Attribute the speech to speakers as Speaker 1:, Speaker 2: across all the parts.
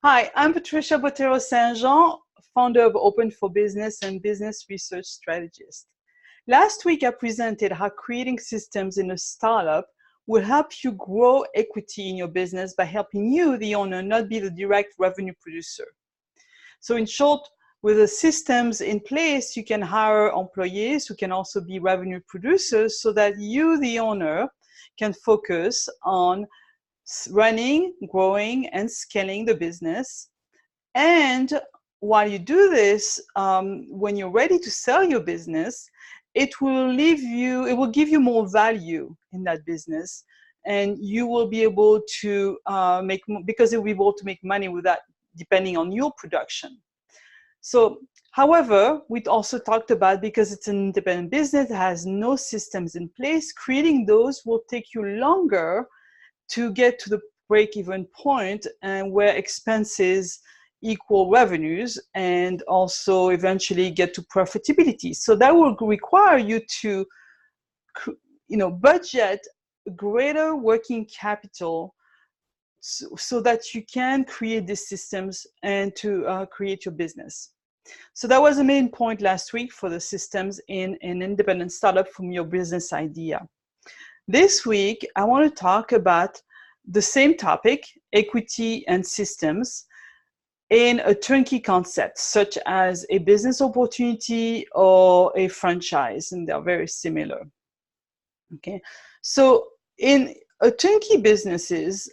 Speaker 1: Hi, I'm Patricia Bottero Saint-Jean, founder of Open for Business and business research strategist. Last week, I presented how creating systems in a startup will help you grow equity in your business by helping you, the owner, not be the direct revenue producer. So in short, with the systems in place, you can hire employees who can also be revenue producers so that you, the owner, can focus on running, growing, and scaling the business. And while you do this, when you're ready to sell your business, it will give you more value in that business, and you will be able to because you'll be able to make money with that, depending on your production. So, however, we also talked about, because it's an independent business that has no systems in place, creating those will take you longer to get to the break-even point, and where expenses equal revenues, and also eventually get to profitability. So that will require you to, budget greater working capital so that you can create these systems and to create your business. So that was the main point last week for the systems in an independent startup from your business idea. This week, I want to talk about the same topic, equity and systems, in a turnkey concept, such as a business opportunity or a franchise, and they're very similar. Okay, so in a turnkey businesses,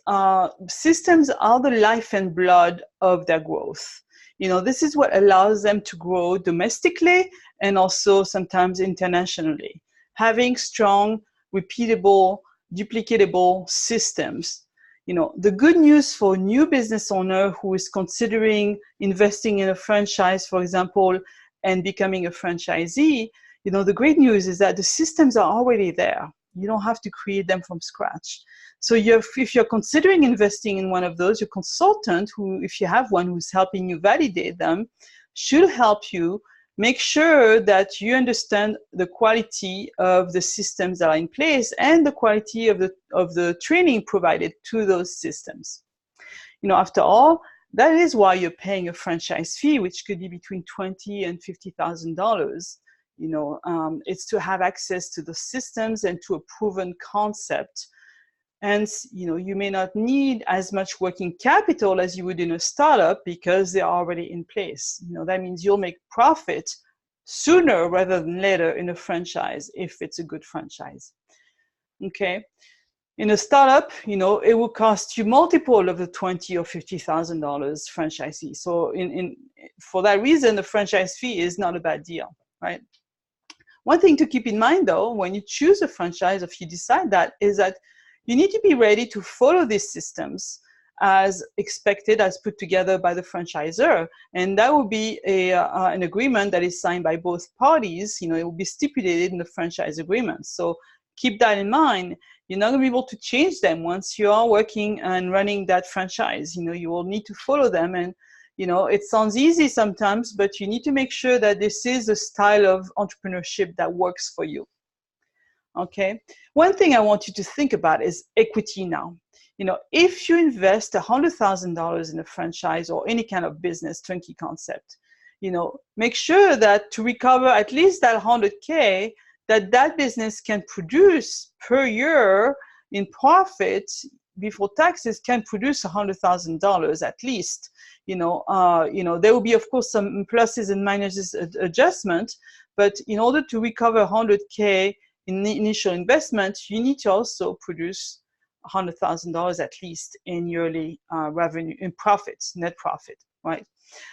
Speaker 1: systems are the life and blood of their growth. This is what allows them to grow domestically and also sometimes internationally. Having strong, repeatable, duplicatable systems. The good news for a new business owner who is considering investing in a franchise, for example, and becoming a franchisee, the great news is that the systems are already there. You don't have to create them from scratch. So if you're considering investing in one of those, your consultant, who, if you have one who's helping you validate them, should help you make sure that you understand the quality of the systems that are in place and the quality of the training provided to those systems. After all, that is why you're paying a franchise fee, which could be between $20,000 and $50,000. It's to have access to the systems and to a proven concept. And you may not need as much working capital as you would in a startup because they're already in place. That means you'll make profit sooner rather than later in a franchise, if it's a good franchise. Okay. In a startup, it will cost you multiple of the $20,000 or $50,000 franchise fee. So for that reason, the franchise fee is not a bad deal, right? One thing to keep in mind, though, when you choose a franchise, if you decide that, is that you need to be ready to follow these systems as expected, as put together by the franchisor. And that will be an agreement that is signed by both parties. It will be stipulated in the franchise agreement. So keep that in mind. You're not going to be able to change them once you are working and running that franchise. You will need to follow them. And it sounds easy sometimes, but you need to make sure that this is a style of entrepreneurship that works for you. Okay. One thing I want you to think about is equity now. If you invest $100,000 in a franchise or any kind of business turnkey concept, make sure that to recover at least that $100K, that business can produce per year in profit before taxes, can produce $100,000 at least. There will be, of course, some pluses and minuses adjustment, but in order to recover $100K in the initial investment, you need to also produce $100,000 at least in yearly revenue, in profits, net profit, right?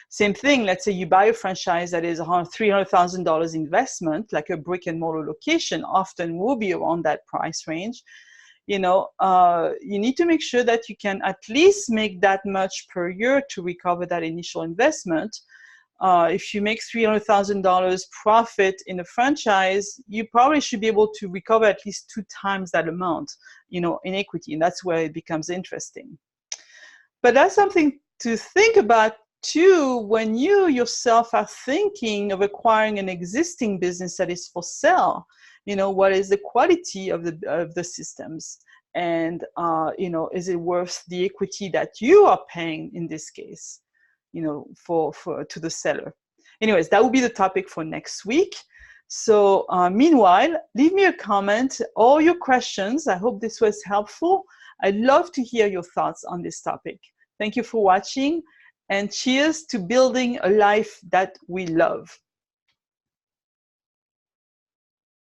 Speaker 1: Same thing, let's say you buy a franchise that is $300,000 investment, like a brick and mortar location, often will be around that price range. You need to make sure that you can at least make that much per year to recover that initial investment. If you make $300,000 profit in a franchise, you probably should be able to recover at least 2 times that amount, in equity, and that's where it becomes interesting. But that's something to think about too when you yourself are thinking of acquiring an existing business that is for sale. What is the quality of the systems? And you know, is it worth the equity that you are paying in this case, you know, for to the seller? Anyways, that will be the topic for next week. So meanwhile, leave me a comment or your questions. I hope this was helpful. I'd love to hear your thoughts on this topic. Thank you for watching, and cheers to building a life that we love.